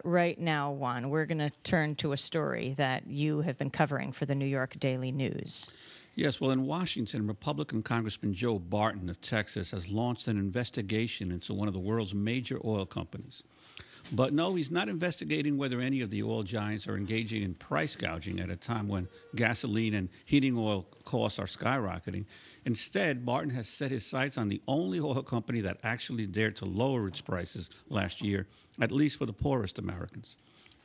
right now, Juan, we're going to turn to a story that you have been covering for the New York Daily News. Yes, well, in Washington, Republican Congressman Joe Barton of Texas has launched an investigation into one of the world's major oil companies. But no, he's not investigating whether any of the oil giants are engaging in price gouging at a time when gasoline and heating oil costs are skyrocketing. Instead, Barton has set his sights on the only oil company that actually dared to lower its prices last year, at least for the poorest Americans.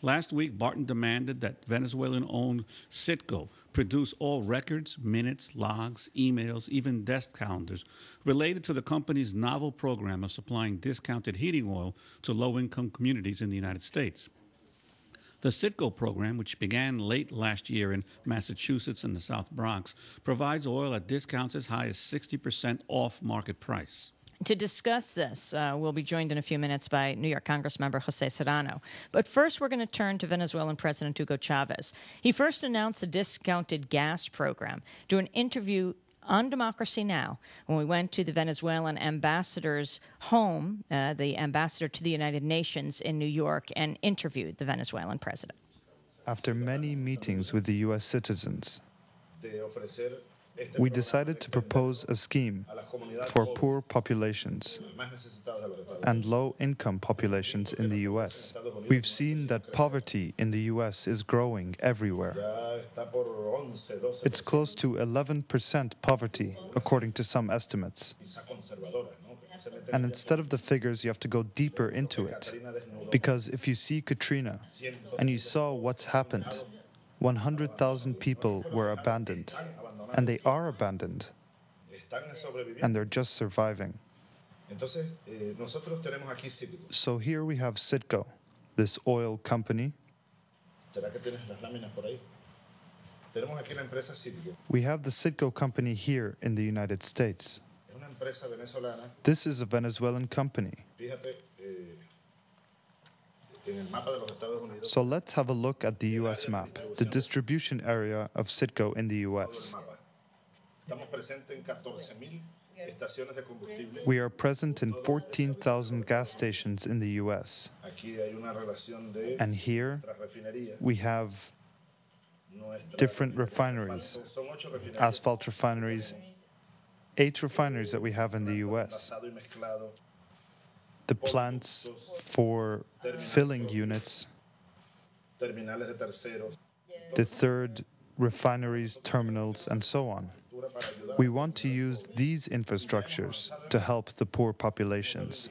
Last week, Barton demanded that Venezuelan-owned CITGO produce all records, minutes, logs, emails, even desk calendars related to the company's novel program of supplying discounted heating oil to low-income communities in the United States. The CITGO program, which began late last year in Massachusetts and the South Bronx, provides oil at discounts as high as 60% off market price. To discuss this, we'll be joined in a few minutes by New York Congressmember Jose Serrano. But first, we're going to turn to Venezuelan President Hugo Chavez. He first announced the discounted gas program during an interview on Democracy Now! When we went to the Venezuelan ambassador's home, the ambassador to the United Nations in New York, and interviewed the Venezuelan president. After many meetings with the U.S. citizens, we decided to propose a scheme for poor populations and low-income populations in the U.S. We've seen that poverty in the U.S. is growing everywhere. It's close to 11% poverty, according to some estimates. And instead of the figures, you have to go deeper into it. Because if you see Katrina and you saw what's happened, 100,000 people were abandoned. And they are abandoned, and they're just surviving. So here we have CITGO, this oil company. We have the CITGO company here in the United States. This is a Venezuelan company. So let's have a look at the U.S. map, the distribution area of CITGO in the U.S. We are present in 14,000 gas stations in the U.S. And here we have different refineries, asphalt refineries, 8 refineries that we have in the U.S. The plants for filling units, the third refineries, terminals, and so on. We want to use these infrastructures to help the poor populations.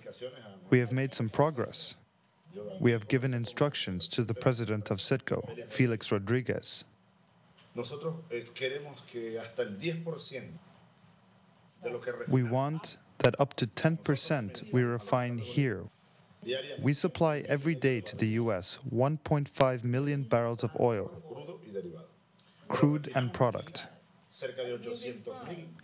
We have made some progress. We have given instructions to the president of CITGO, Felix Rodriguez. We want that up to 10% we refine here. We supply every day to the U.S. 1.5 million barrels of oil, crude and product.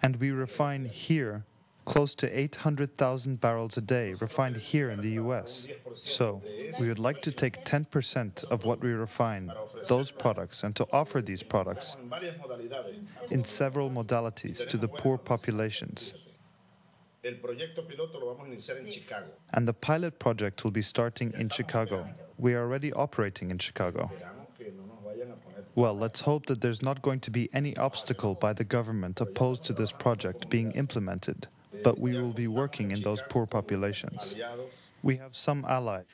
And we refine here close to 800,000 barrels a day refined here in the U.S. So we would like to take 10% of what we refine, those products, and to offer these products in several modalities to the poor populations. And the pilot project will be starting in Chicago. We are already operating in Chicago. Well, let's hope that there's not going to be any obstacle by the government opposed to this project being implemented, but we will be working in those poor populations. We have some allies.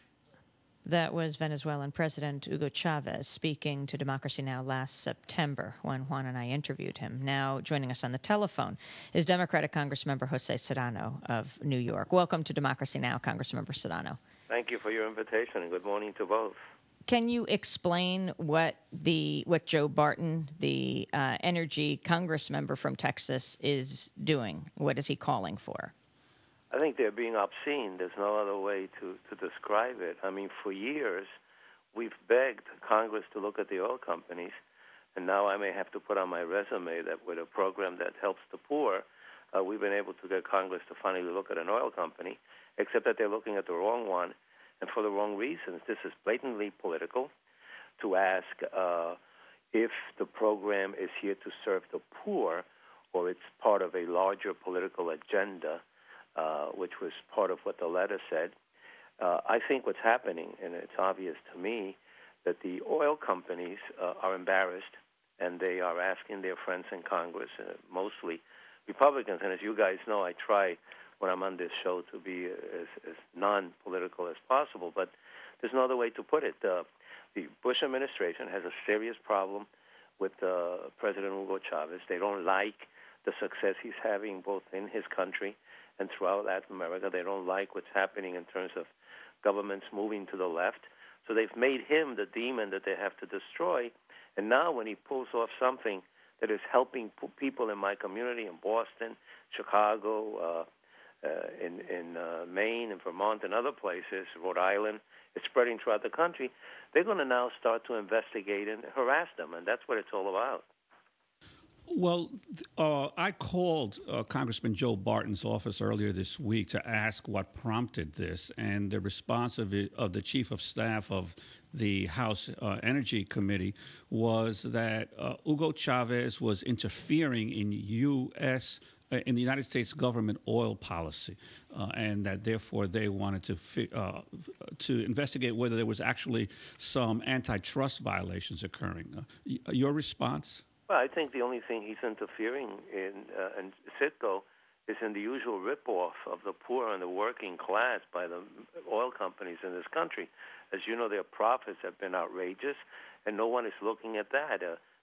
That was Venezuelan President Hugo Chavez speaking to Democracy Now! Last September when Juan and I interviewed him. Now joining us on the telephone is Democratic Congressmember Jose Serrano of New York. Welcome to Democracy Now!, Congressmember Serrano. Thank you for your invitation, and good morning to both. Can you explain what Joe Barton, the energy Congress member from Texas, is doing? What is he calling for? I think they're being obscene. There's no other way to describe it. I mean, for years, we've begged Congress to look at the oil companies, and now I may have to put on my resume that with a program that helps the poor, we've been able to get Congress to finally look at an oil company, except that they're looking at the wrong one, and for the wrong reasons. This is blatantly political, to ask if the program is here to serve the poor or it's part of a larger political agenda, which was part of what the letter said. I think what's happening, and it's obvious to me, that the oil companies are embarrassed, and they are asking their friends in Congress, mostly Republicans. And as you guys know, I try when I'm on this show to be as non-political as possible, but there's no other way to put it. The Bush administration has a serious problem with President Hugo Chavez. They don't like the success he's having both in his country and throughout Latin America. They don't like what's happening in terms of governments moving to the left. So they've made him the demon that they have to destroy. And now when he pulls off something that is helping people in my community in Boston, Chicago, in Maine and Vermont and other places, Rhode Island, it's spreading throughout the country, they're going to now start to investigate and harass them, and that's what it's all about. Well, I called Congressman Joe Barton's office earlier this week to ask what prompted this, and the response of the chief of staff of the House Energy Committee was that Hugo Chavez was interfering in the United States government oil policy, and that therefore they wanted to investigate whether there was actually some antitrust violations occurring. Your response? Well, I think the only thing he's interfering in CITGO is in the usual ripoff of the poor and the working class by the oil companies in this country. As you know, their profits have been outrageous, and no one is looking at that.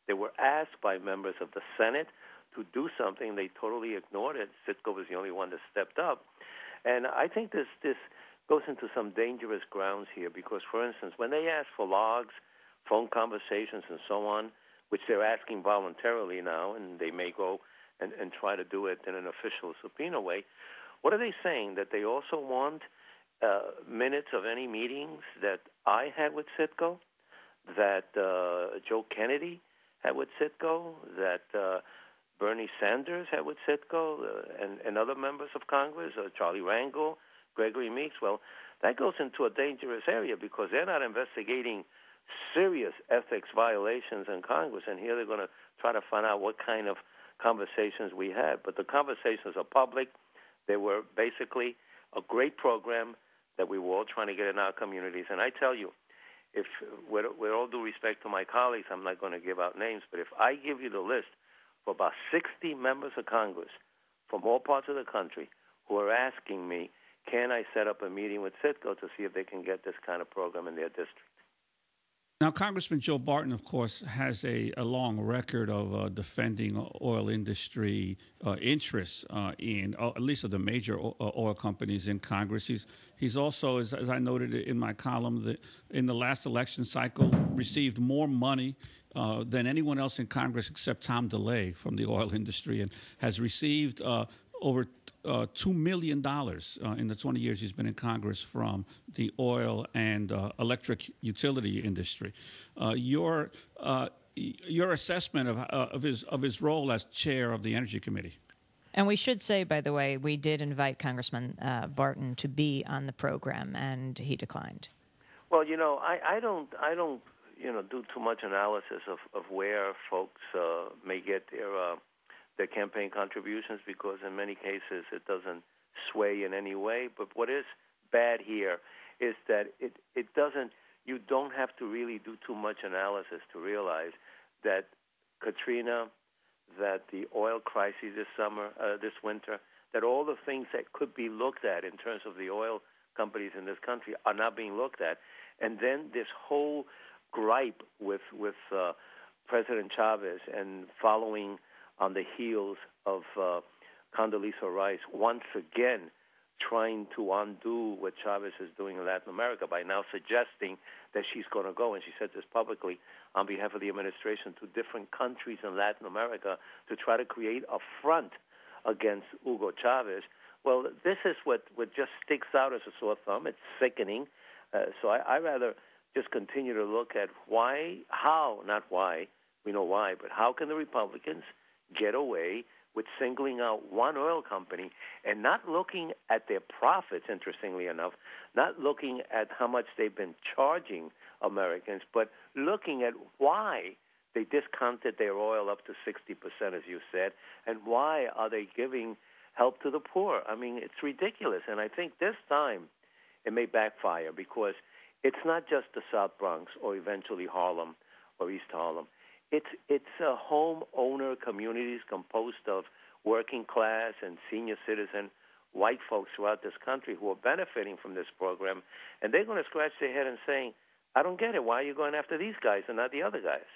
They were asked by members of the Senate to do something. They totally ignored it. CITGO was the only one that stepped up. And I think this goes into some dangerous grounds here because, for instance, when they ask for logs, phone conversations, and so on, which they're asking voluntarily now, and they may go and try to do it in an official subpoena way, what are they saying? That they also want minutes of any meetings that I had with CITGO, that Joe Kennedy had with CITGO, that Bernie Sanders had with CITGO, and other members of Congress, Charlie Rangel, Gregory Meeks. Well, that goes into a dangerous area because they're not investigating serious ethics violations in Congress, and here they're going to try to find out what kind of conversations we had. But the conversations are public. They were basically a great program that we were all trying to get in our communities. And I tell you, if with all due respect to my colleagues, I'm not going to give out names, but if I give you the list for about 60 members of Congress from all parts of the country who are asking me, can I set up a meeting with CITGO to see if they can get this kind of program in their district? Now, Congressman Joe Barton, of course, has a long record of defending oil industry interests in at least of the major oil companies in Congress. He's also, as I noted in my column, in the last election cycle, received more money than anyone else in Congress except Tom DeLay from the oil industry, and has received over $2 million in the 20 years he's been in Congress from the oil and electric utility industry. Your assessment of his role as chair of the Energy Committee. And we should say, by the way, we did invite Congressman Barton to be on the program, and he declined. Well, I don't do too much analysis of where folks may get their campaign contributions because in many cases it doesn't sway in any way. But what is bad here is that it doesn't. You don't have to really do too much analysis to realize that Katrina, that the oil crisis this winter, that all the things that could be looked at in terms of the oil companies in this country are not being looked at. And then this whole gripe with President Chavez and following on the heels of Condoleezza Rice once again trying to undo what Chavez is doing in Latin America by now suggesting that she's going to go, and she said this publicly on behalf of the administration, to different countries in Latin America to try to create a front against Hugo Chavez. Well, this is what just sticks out as a sore thumb. It's sickening. So I rather just continue to look at not why, we know why, but how can the Republicans get away with singling out one oil company and not looking at their profits, interestingly enough, not looking at how much they've been charging Americans, but looking at why they discounted their oil up to 60%, as you said, and why are they giving help to the poor? I mean, it's ridiculous. And I think this time it may backfire because it's not just the South Bronx or eventually Harlem or East Harlem. It's homeowner communities composed of working class and senior citizen white folks throughout this country who are benefiting from this program, and they're going to scratch their head and saying, I don't get it. Why are you going after these guys and not the other guys?